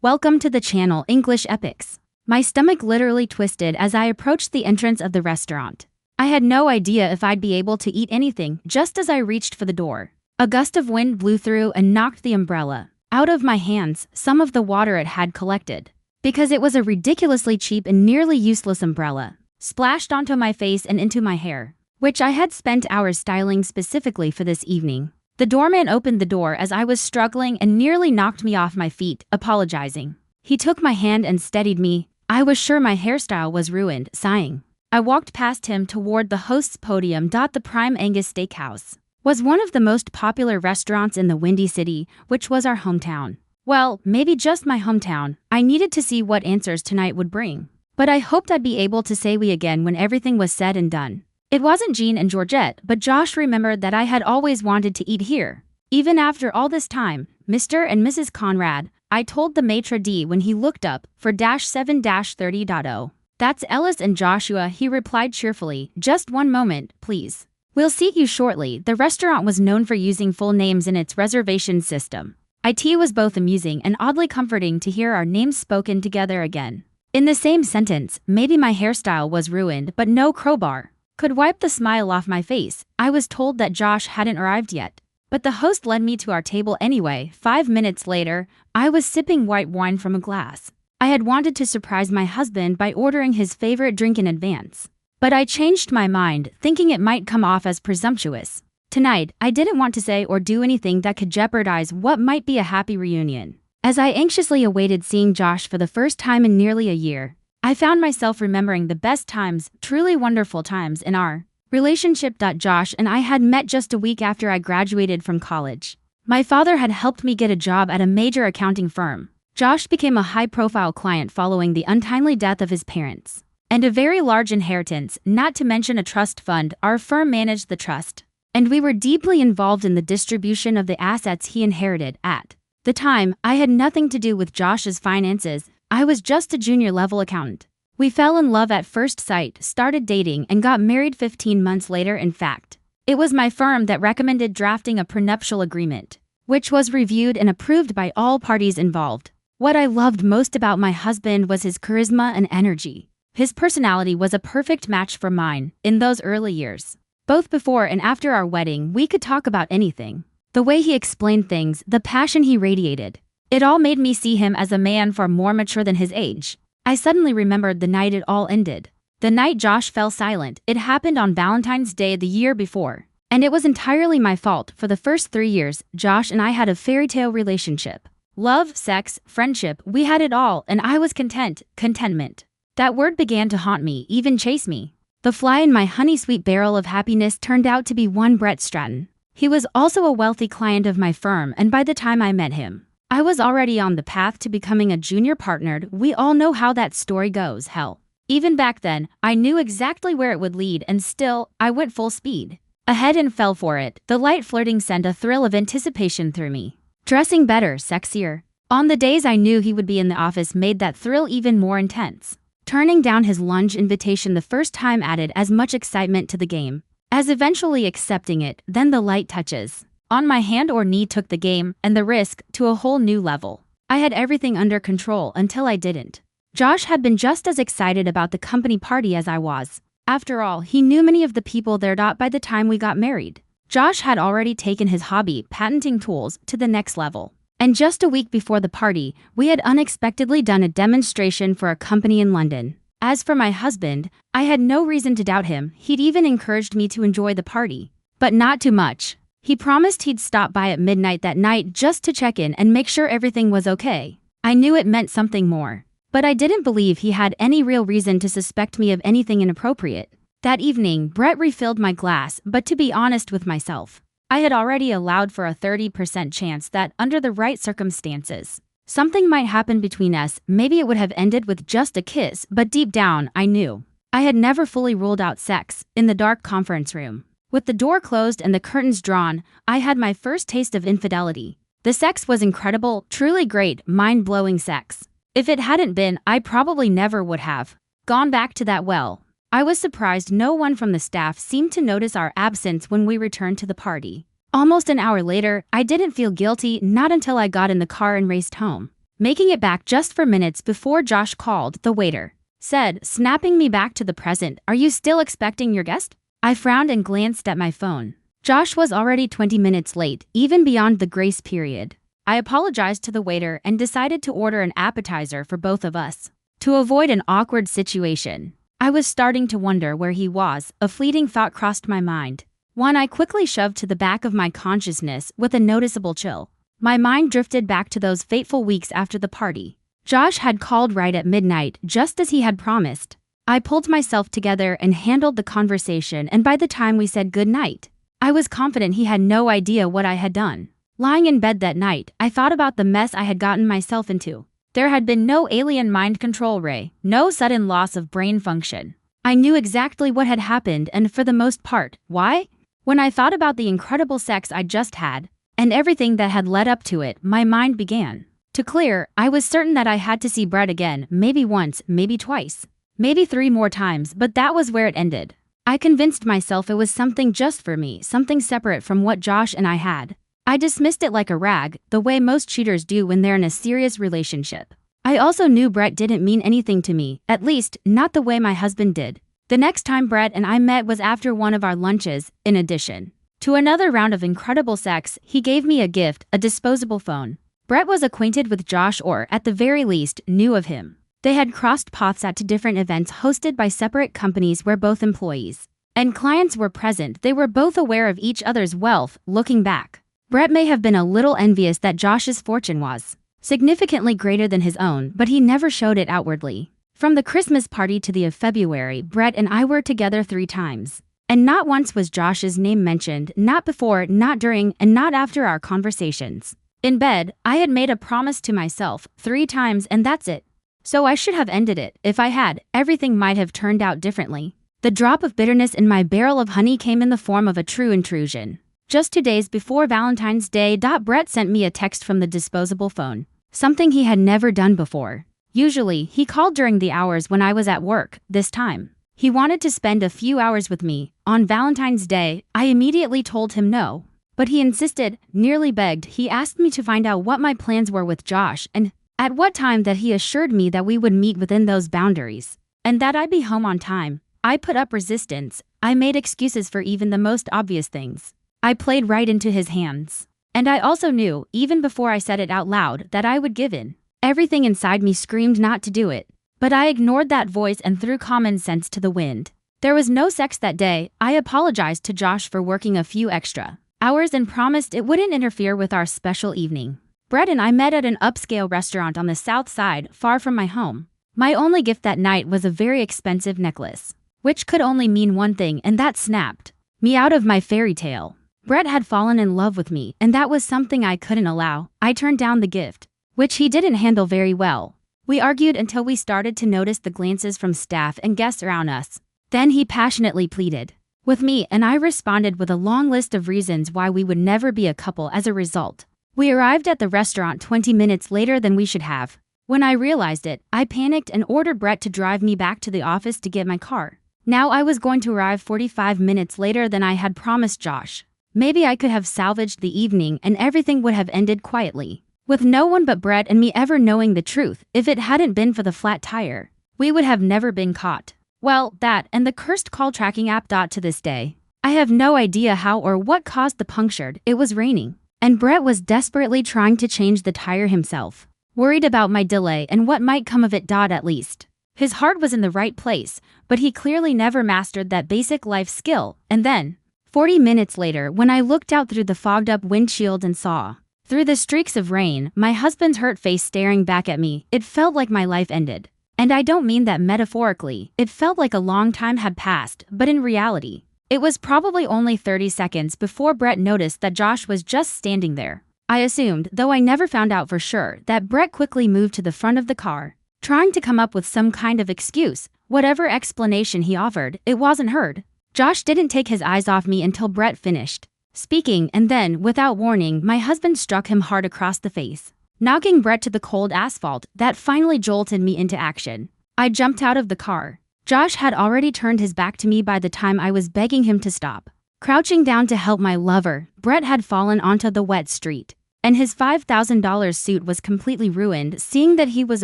Welcome to the channel English Epics. My stomach literally twisted as I approached the entrance of the restaurant. I had no idea if I'd be able to eat anything just as I reached for the door. A gust of wind blew through and knocked the umbrella out of my hands, some of the water it had collected. Because it was a ridiculously cheap and nearly useless umbrella, splashed onto my face and into my hair, which I had spent hours styling specifically for this evening. The doorman opened the door as I was struggling and nearly knocked me off my feet, apologizing. He took my hand and steadied me. I was sure my hairstyle was ruined, sighing. I walked past him toward the host's podium. The Prime Angus Steakhouse was one of the most popular restaurants in the Windy City, which was our hometown. Well, maybe just my hometown. I needed to see what answers tonight would bring. But I hoped I'd be able to say we again when everything was said and done. It wasn't Jean and Georgette, but Josh remembered that I had always wanted to eat here. Even after all this time, Mr. and Mrs. Conrad, I told the maitre d' when he looked up for -7-30.0. That's Ellis and Joshua, he replied cheerfully. Just one moment, please. We'll seat you shortly. The restaurant was known for using full names in its reservation system. It was both amusing and oddly comforting to hear our names spoken together again. In the same sentence, maybe my hairstyle was ruined, but no crowbar could wipe the smile off my face. I was told that Josh hadn't arrived yet, but the host led me to our table anyway. 5 minutes later, I was sipping white wine from a glass. I had wanted to surprise my husband by ordering his favorite drink in advance, but I changed my mind, thinking it might come off as presumptuous. Tonight, I didn't want to say or do anything that could jeopardize what might be a happy reunion. As I anxiously awaited seeing Josh for the first time in nearly a year, I found myself remembering the best times, truly wonderful times in our relationship. Josh and I had met just a week after I graduated from college. My father had helped me get a job at a major accounting firm. Josh became a high-profile client following the untimely death of his parents, and a very large inheritance, not to mention a trust fund. Our firm managed the trust, and we were deeply involved in the distribution of the assets he inherited. At the time, I had nothing to do with Josh's finances. I was just a junior-level accountant. We fell in love at first sight, started dating, and got married 15 months later. In fact, it was my firm that recommended drafting a prenuptial agreement, which was reviewed and approved by all parties involved. What I loved most about my husband was his charisma and energy. His personality was a perfect match for mine. In those early years, both before and after our wedding, we could talk about anything. The way he explained things, the passion he radiated, it all made me see him as a man far more mature than his age. I suddenly remembered the night it all ended. The night Josh fell silent. It happened on Valentine's Day the year before, and it was entirely my fault. For the first 3 years, Josh and I had a fairy tale relationship. Love, sex, friendship, we had it all, and I was content. Contentment. That word began to haunt me, even chase me. The fly in my honey-sweet barrel of happiness turned out to be one Brett Stratton. He was also a wealthy client of my firm, and by the time I met him, I was already on the path to becoming a junior partner. We all know how that story goes. Hell, even back then, I knew exactly where it would lead, and still, I went full speed ahead and fell for it. The light flirting sent a thrill of anticipation through me. Dressing better, sexier, on the days I knew he would be in the office made that thrill even more intense. Turning down his lunch invitation the first time added as much excitement to the game as eventually accepting it. Then the light touches on my hand or knee took the game and the risk to a whole new level. I had everything under control until I didn't. Josh had been just as excited about the company party as I was. After all, he knew many of the people there. By the time we got married, Josh had already taken his hobby, patenting tools, to the next level. And just a week before the party, we had unexpectedly done a demonstration for a company in London. As for my husband, I had no reason to doubt him. He'd even encouraged me to enjoy the party, but not too much. He promised he'd stop by at midnight that night just to check in and make sure everything was okay. I knew it meant something more, but I didn't believe he had any real reason to suspect me of anything inappropriate. That evening, Brett refilled my glass, but to be honest with myself, I had already allowed for a 30% chance that, under the right circumstances, something might happen between us. Maybe it would have ended with just a kiss, but deep down, I knew I had never fully ruled out sex. In the dark conference room, with the door closed and the curtains drawn, I had my first taste of infidelity. The sex was incredible, truly great, mind-blowing sex. If it hadn't been, I probably never would have gone back to that well. I was surprised no one from the staff seemed to notice our absence when we returned to the party. Almost an hour later, I didn't feel guilty, not until I got in the car and raced home. making it back just for minutes before Josh called, the waiter said, snapping me back to the present. "Are you still expecting your guest?" I frowned and glanced at my phone. Josh was already 20 minutes late, even beyond the grace period. I apologized to the waiter and decided to order an appetizer for both of us. To avoid an awkward situation, I was starting to wonder where he was. A fleeting thought crossed my mind. One I quickly shoved to the back of my consciousness with a noticeable chill. My mind drifted back to those fateful weeks after the party. Josh had called right at midnight, just as he had promised. I pulled myself together and handled the conversation, and by the time we said goodnight, I was confident he had no idea what I had done. Lying in bed that night, I thought about the mess I had gotten myself into. There had been no alien mind control ray, no sudden loss of brain function. I knew exactly what had happened, and for the most part, why? When I thought about the incredible sex I'd just had, and everything that had led up to it, my mind began to clear. I was certain that I had to see Brett again, maybe once, maybe twice, maybe 3 more times, but that was where it ended. I convinced myself it was something just for me, something separate from what Josh and I had. I dismissed it like a rag, the way most cheaters do when they're in a serious relationship. I also knew Brett didn't mean anything to me, at least, not the way my husband did. The next time Brett and I met was after one of our lunches. In addition to another round of incredible sex, he gave me a gift, a disposable phone. Brett was acquainted with Josh, or, at the very least, knew of him. They had crossed paths at 2 different events hosted by separate companies where both employees and clients were present. They were both aware of each other's wealth. Looking back, Brett may have been a little envious that Josh's fortune was significantly greater than his own, but he never showed it outwardly. From the Christmas party to the of February, Brett and I were together 3 times. And not once was Josh's name mentioned, not before, not during, and not after our conversations. In bed, I had made a promise to myself 3 times, and that's it. So I should have ended it. If I had, everything might have turned out differently. The drop of bitterness in my barrel of honey came in the form of a true intrusion. Just 2 days before Valentine's Day, Brett sent me a text from the disposable phone. Something he had never done before. Usually, he called during the hours when I was at work. This time, he wanted to spend a few hours with me. On Valentine's Day, I immediately told him no. But he insisted, nearly begged. He asked me to find out what my plans were with Josh, and at what time. That he assured me that we would meet within those boundaries, and that I'd be home on time. I put up resistance. I made excuses for even the most obvious things. I played right into his hands. And I also knew, even before I said it out loud, that I would give in. Everything inside me screamed not to do it. But I ignored that voice and threw common sense to the wind. There was no sex that day. I apologized to Josh for working a few extra hours and promised it wouldn't interfere with our special evening. Brett and I met at an upscale restaurant on the south side, far from my home. My only gift that night was a very expensive necklace, which could only mean one thing, and that snapped me out of my fairy tale. Brett had fallen in love with me, and that was something I couldn't allow. I turned down the gift, which he didn't handle very well. We argued until we started to notice the glances from staff and guests around us. Then he passionately pleaded with me, and I responded with a long list of reasons why we would never be a couple as a result. We arrived at the restaurant 20 minutes later than we should have. When I realized it, I panicked and ordered Brett to drive me back to the office to get my car. Now I was going to arrive 45 minutes later than I had promised Josh. Maybe I could have salvaged the evening and everything would have ended quietly, with no one but Brett and me ever knowing the truth. If it hadn't been for the flat tire, we would have never been caught. Well, that and the cursed call tracking app. To this day, I have no idea how or what caused the punctured. It was raining, and Brett was desperately trying to change the tire himself, worried about my delay and what might come of it. At least his heart was in the right place, but he clearly never mastered that basic life skill. And then, 40 minutes later, when I looked out through the fogged-up windshield and saw, through the streaks of rain, my husband's hurt face staring back at me, it felt like my life ended. And I don't mean that metaphorically. It felt like a long time had passed, but in reality, it was probably only 30 seconds before Brett noticed that Josh was just standing there. I assumed, though I never found out for sure, that Brett quickly moved to the front of the car, trying to come up with some kind of excuse. Whatever explanation he offered, it wasn't heard. Josh didn't take his eyes off me until Brett finished speaking, and then, without warning, my husband struck him hard across the face, knocking Brett to the cold asphalt. That finally jolted me into action. I jumped out of the car. Josh had already turned his back to me by the time I was begging him to stop. Crouching down to help my lover, Brett had fallen onto the wet street. and his $5,000 suit was completely ruined. Seeing that he was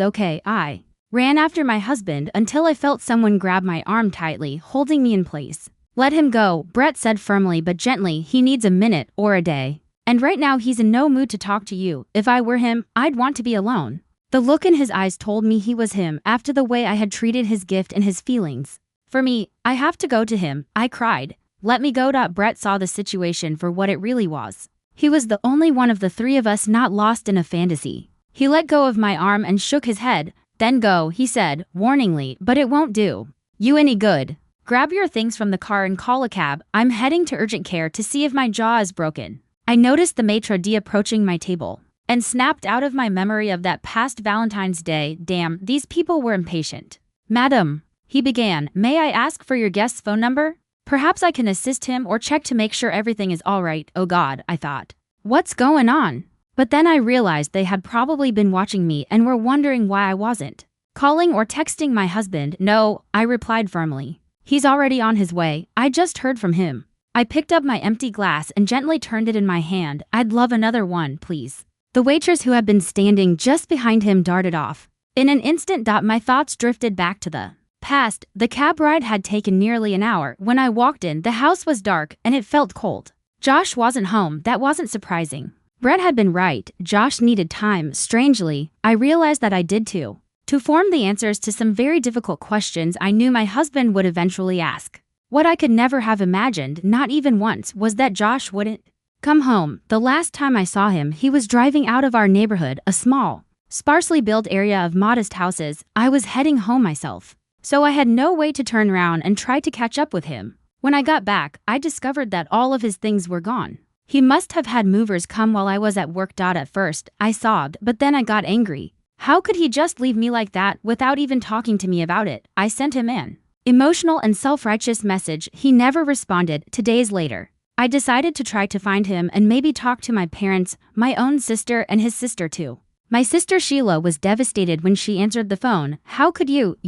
okay, I ran after my husband until I felt someone grab my arm tightly, holding me in place. Let him go, Brett said firmly but gently. He needs a minute or a day. And right now he's in no mood to talk to you. If I were him, I'd want to be alone. The look in his eyes told me he was him after the way I had treated his gift and his feelings. For me, I have to go to him, I cried. Let me go. Brett saw the situation for what it really was. He was the only one of the three of us not lost in a fantasy. He let go of my arm and shook his head. Then go, he said, warningly, but it won't do you any good. Grab your things from the car and call a cab. I'm heading to urgent care to see if my jaw is broken. I noticed the maitre d' approaching my table and snapped out of my memory of that past Valentine's Day. Damn, these people were impatient. Madam, he began, may I ask for your guest's phone number? Perhaps I can assist him or check to make sure everything is all right. Oh God, I thought. What's going on? But then I realized they had probably been watching me and were wondering why I wasn't calling or texting my husband. No, I replied firmly. He's already on his way. I just heard from him. I picked up my empty glass and gently turned it in my hand. I'd love another one, please. The waitress who had been standing just behind him darted off. In an instant, my thoughts drifted back to the past. The cab ride had taken nearly an hour. When I walked in, the house was dark and it felt cold. Josh wasn't home. That wasn't surprising. Brett had been right. Josh needed time. Strangely, I realized that I did too. To form the answers to some very difficult questions I knew my husband would eventually ask. What I could never have imagined, not even once, was that Josh wouldn't come home. The last time I saw him, he was driving out of our neighborhood, a small, sparsely built area of modest houses. I was heading home myself, so I had no way to turn around and try to catch up with him. When I got back, I discovered that all of his things were gone. He must have had movers come while I was at work. At first, I sobbed, but then I got angry. How could he just leave me like that without even talking to me about it? I sent him an emotional and self-righteous message. He never responded. 2 days later, I decided to try to find him and maybe talk to my parents, my own sister and his sister too. My sister Sheila was devastated when she answered the phone. How could you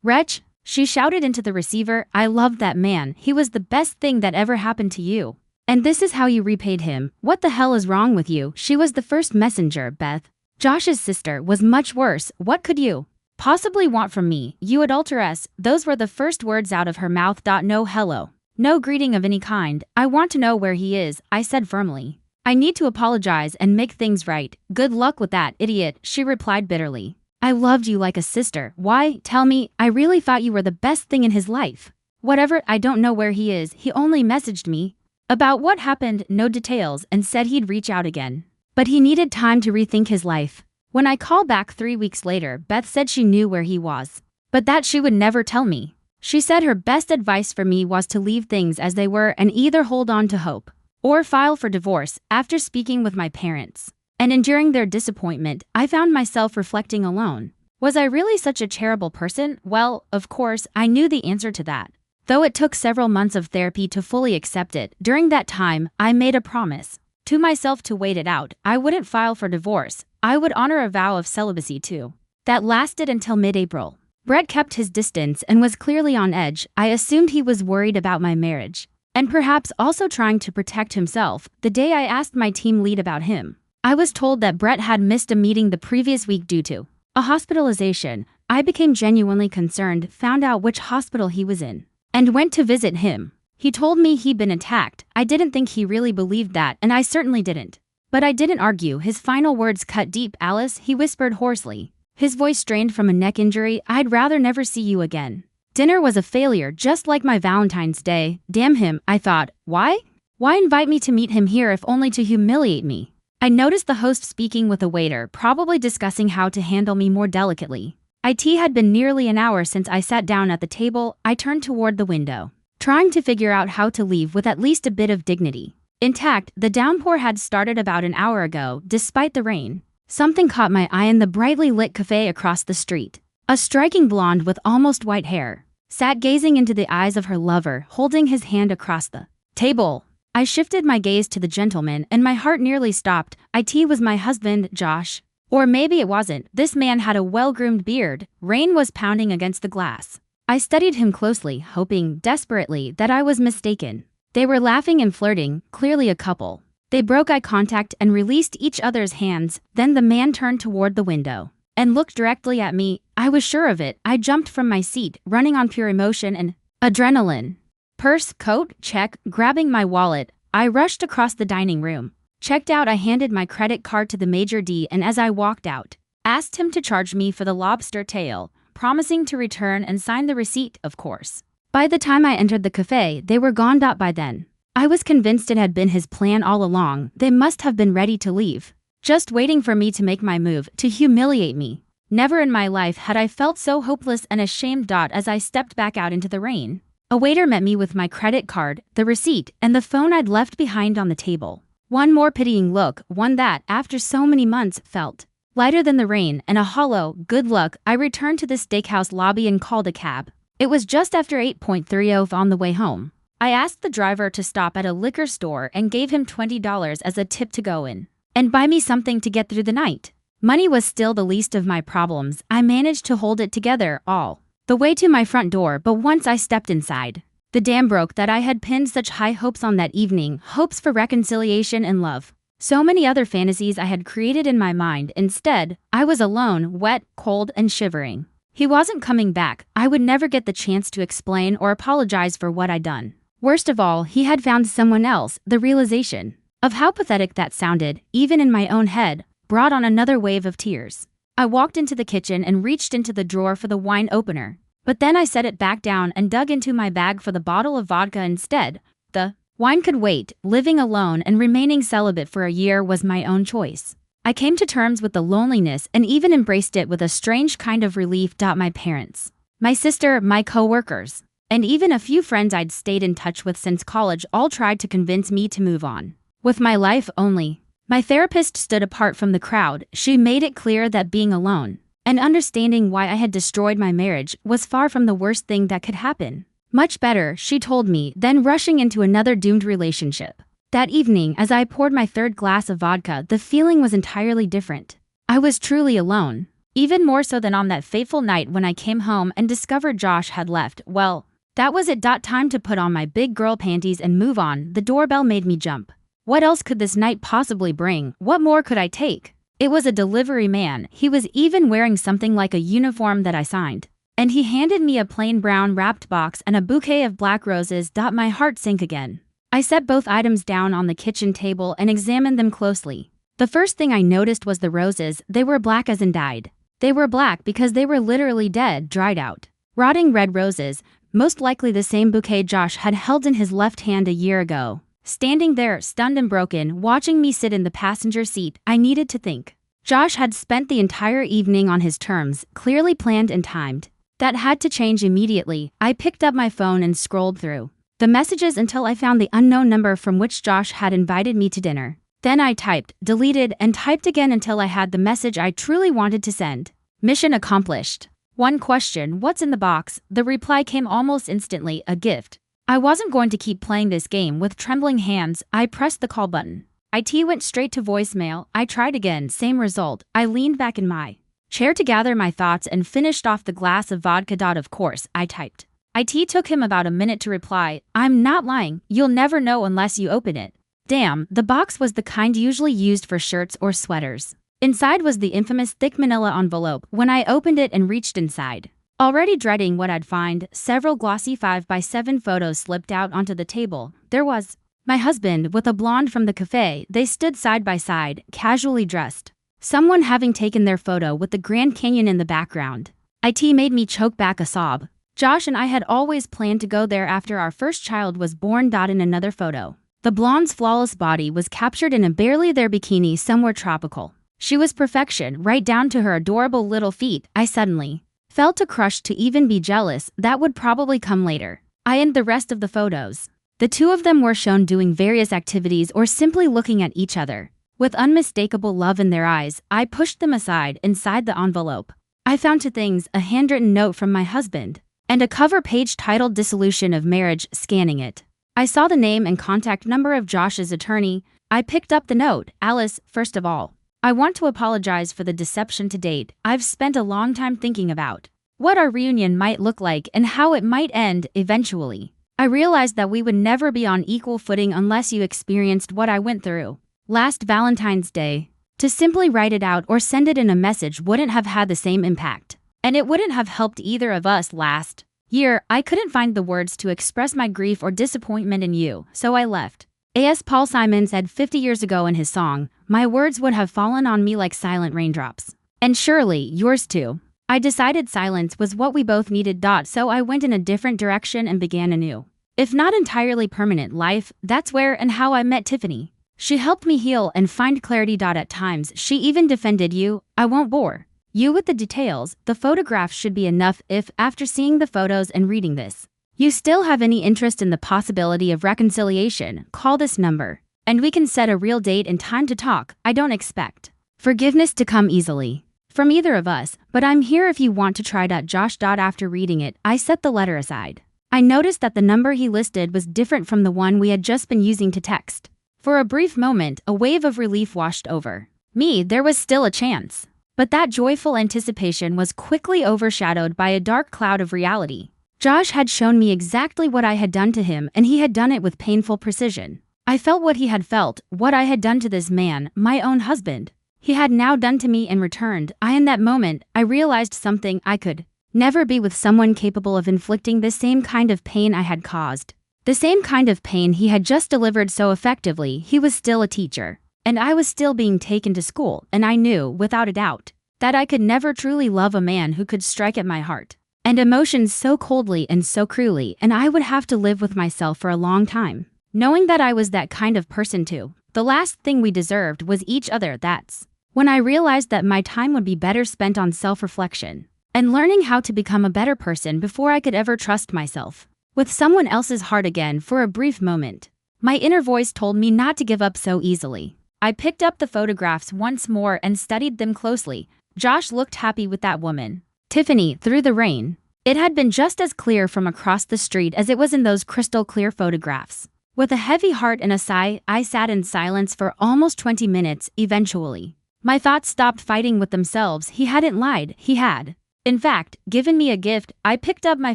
wretch? She shouted into the receiver. I loved that man. He was the best thing that ever happened to you. And this is how you repaid him. What the hell is wrong with you? She was the first messenger, Beth. Josh's sister was much worse. What could you possibly want from me, you adulteress? Those were the first words out of her mouth. No hello. No greeting of any kind. I want to know where he is, I said firmly. I need to apologize and make things right. Good luck with that, idiot, she replied bitterly. I loved you like a sister. Why? Tell me. I really thought you were the best thing in his life. Whatever, I don't know where he is. He only messaged me about what happened, no details, and said he'd reach out again. But he needed time to rethink his life. When I called back 3 weeks later, Beth said she knew where he was, but that she would never tell me. She said her best advice for me was to leave things as they were and either hold on to hope or file for divorce. After speaking with my parents and enduring their disappointment, I found myself reflecting alone. Was I really such a terrible person? Well, of course, I knew the answer to that, though it took several months of therapy to fully accept it. During that time, I made a promise to myself to wait it out. I wouldn't file for divorce. I would honor a vow of celibacy too. That lasted until mid-April. Brett kept his distance and was clearly on edge. I assumed he was worried about my marriage, and perhaps also trying to protect himself. The day I asked my team lead about him, I was told that Brett had missed a meeting the previous week due to a hospitalization. I became genuinely concerned, found out which hospital he was in, and went to visit him. He told me he'd been attacked. I didn't think he really believed that, and I certainly didn't. But I didn't argue. His final words cut deep. Alice, he whispered hoarsely, his voice strained from a neck injury. I'd rather never see you again. Dinner was a failure, just like my Valentine's Day. Damn him, I thought. Why? Why invite me to meet him here if only to humiliate me? I noticed the host speaking with a waiter, probably discussing how to handle me more delicately. It had been nearly an hour since I sat down at the table. I turned toward the window, trying to figure out how to leave with at least a bit of dignity intact. The downpour had started about an hour ago, despite the rain. Something caught my eye in the brightly lit cafe across the street. A striking blonde with almost white hair sat gazing into the eyes of her lover, holding his hand across the table. I shifted my gaze to the gentleman, and my heart nearly stopped. It was my husband, Josh. Or maybe it wasn't. This man had a well-groomed beard. Rain was pounding against the glass. I studied him closely, hoping desperately that I was mistaken. They were laughing and flirting, clearly a couple. They broke eye contact and released each other's hands. Then the man turned toward the window and looked directly at me. I was sure of it. I jumped from my seat, running on pure emotion and adrenaline. Purse, coat, check. Grabbing my wallet, I rushed across the dining room. Checked out, I handed my credit card to the Major D, and as I walked out, asked him to charge me for the lobster tail, promising to return and sign the receipt, of course. By the time I entered the cafe, they were gone. By then, I was convinced it had been his plan all along. They must have been ready to leave, just waiting for me to make my move, to humiliate me. Never in my life had I felt so hopeless and ashamed. As I stepped back out into the rain, a waiter met me with my credit card, the receipt, and the phone I'd left behind on the table. One more pitying look, one that, after so many months, felt lighter than the rain, and a hollow, good luck. I returned to the steakhouse lobby and called a cab. It was just after 8:30 on the way home. I asked the driver to stop at a liquor store and gave him $20 as a tip to go in and buy me something to get through the night. Money was still the least of my problems. I managed to hold it together all the way to my front door, but once I stepped inside, the dam broke. That I had pinned such high hopes on that evening, hopes for reconciliation and love. So many other fantasies I had created in my mind. Instead, I was alone, wet, cold, and shivering. He wasn't coming back. I would never get the chance to explain or apologize for what I'd done. Worst of all, he had found someone else. The realization of how pathetic that sounded, even in my own head, brought on another wave of tears. I walked into the kitchen and reached into the drawer for the wine opener. But then I set it back down and dug into my bag for the bottle of vodka instead. The wine could wait. Living alone and remaining celibate for a year was my own choice. I came to terms with the loneliness and even embraced it with a strange kind of relief. My parents, my sister, my co-workers, and even a few friends I'd stayed in touch with since college all tried to convince me to move on with my life. Only my therapist stood apart from the crowd. She made it clear that being alone and understanding why I had destroyed my marriage was far from the worst thing that could happen. Much better, she told me, than rushing into another doomed relationship. That evening, as I poured my third glass of vodka, the feeling was entirely different. I was truly alone. Even more so than on that fateful night when I came home and discovered Josh had left. Well, that was it. Time to put on my big girl panties and move on. The doorbell made me jump. What else could this night possibly bring? What more could I take? It was a delivery man. He was even wearing something like a uniform that I signed. And he handed me a plain brown wrapped box and a bouquet of black roses. My heart sank again. I set both items down on the kitchen table and examined them closely. The first thing I noticed was the roses. They were black as in died. They were black because they were literally dead, dried out, rotting red roses, most likely the same bouquet Josh had held in his left hand a year ago. Standing there, stunned and broken, watching me sit in the passenger seat, I needed to think. Josh had spent the entire evening on his terms, clearly planned and timed. That had to change immediately. I picked up my phone and scrolled through the messages until I found the unknown number from which Josh had invited me to dinner. Then I typed, deleted, and typed again until I had the message I truly wanted to send. Mission accomplished. One question, what's in the box? The reply came almost instantly, a gift. I wasn't going to keep playing this game. With trembling hands, I pressed the call button. IT went straight to voicemail. I tried again, same result. I leaned back in my chair to gather my thoughts and finished off the glass of vodka. Of course, I typed. IT took him about a minute to reply. I'm not lying. You'll never know unless you open it. Damn, the box was the kind usually used for shirts or sweaters. Inside was the infamous thick manila envelope. When I opened it and reached inside, already dreading what I'd find, several glossy 5x7 photos slipped out onto the table. There was my husband with a blonde from the cafe. They stood side by side, casually dressed. Someone having taken their photo with the Grand Canyon in the background. IT made me choke back a sob. Josh and I had always planned to go there after our first child was born. In another photo, the blonde's flawless body was captured in a barely there bikini somewhere tropical. She was perfection, right down to her adorable little feet. I suddenly felt too crushed to even be jealous. That would probably come later. I ended the rest of the photos. The two of them were shown doing various activities or simply looking at each other. With unmistakable love in their eyes, I pushed them aside. Inside the envelope, I found two things, a handwritten note from my husband, and a cover page titled Dissolution of Marriage. Scanning it, I saw the name and contact number of Josh's attorney. I picked up the note. Alice, first of all, I want to apologize for the deception to date. I've spent a long time thinking about what our reunion might look like and how it might end eventually. I realized that we would never be on equal footing unless you experienced what I went through. Last Valentine's Day. To simply write it out or send it in a message wouldn't have had the same impact. And it wouldn't have helped either of us last year. I couldn't find the words to express my grief or disappointment in you, so I left. As Paul Simon said 50 years ago in his song, my words would have fallen on me like silent raindrops. And surely, yours too. I decided silence was what we both needed. So I went in a different direction and began anew. If not entirely permanent life, that's where and how I met Tiffany. She helped me heal and find clarity. At times, she even defended you. I won't bore you with the details. The photographs should be enough. If, after seeing the photos and reading this, you still have any interest in the possibility of reconciliation, call this number, and we can set a real date and time to talk. I don't expect forgiveness to come easily from either of us, but I'm here if you want to try. Josh. After reading it, I set the letter aside. I noticed that the number he listed was different from the one we had just been using to text. For a brief moment, a wave of relief washed over me. There was still a chance. But that joyful anticipation was quickly overshadowed by a dark cloud of reality. Josh had shown me exactly what I had done to him, and he had done it with painful precision. I felt what he had felt, what I had done to this man, my own husband. He had now done to me in return. In that moment, I realized something. I could never be with someone capable of inflicting the same kind of pain I had caused. The same kind of pain he had just delivered so effectively. He was still a teacher, and I was still being taken to school, and I knew, without a doubt, that I could never truly love a man who could strike at my heart and emotions so coldly and so cruelly, and I would have to live with myself for a long time, knowing that I was that kind of person too. The last thing we deserved was each other. That's when I realized that my time would be better spent on self-reflection and learning how to become a better person before I could ever trust myself with someone else's heart again. For a brief moment, my inner voice told me not to give up so easily. I picked up the photographs once more and studied them closely. Josh looked happy with that woman, Tiffany, through the rain. It had been just as clear from across the street as it was in those crystal clear photographs. With a heavy heart and a sigh, I sat in silence for almost 20 minutes. Eventually, my thoughts stopped fighting with themselves. He hadn't lied. He had, in fact, given me a gift. I picked up my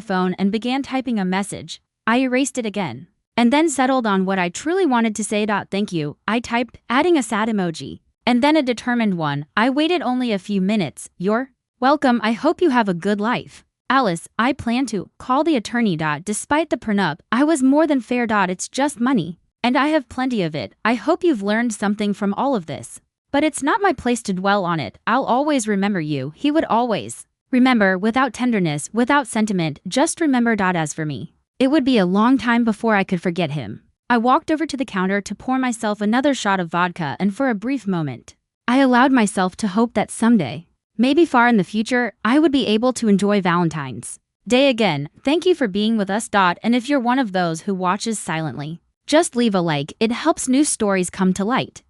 phone and began typing a message. I erased it again, and then settled on what I truly wanted to say. Thank you, I typed, adding a sad emoji, and then a determined one. I waited only a few minutes. You're welcome. I hope you have a good life, Alice. I plan to call the attorney. Despite the prenup, I was more than fair. It's just money, and I have plenty of it. I hope you've learned something from all of this, but it's not my place to dwell on it. I'll always remember you. He would always remember, without tenderness, without sentiment, just remember. As for me, it would be a long time before I could forget him. I walked over to the counter to pour myself another shot of vodka, and for a brief moment, I allowed myself to hope that someday, maybe far in the future, I would be able to enjoy Valentine's Day again. Thank you for being with us. And if you're one of those who watches silently, just leave a like. It helps new stories come to light.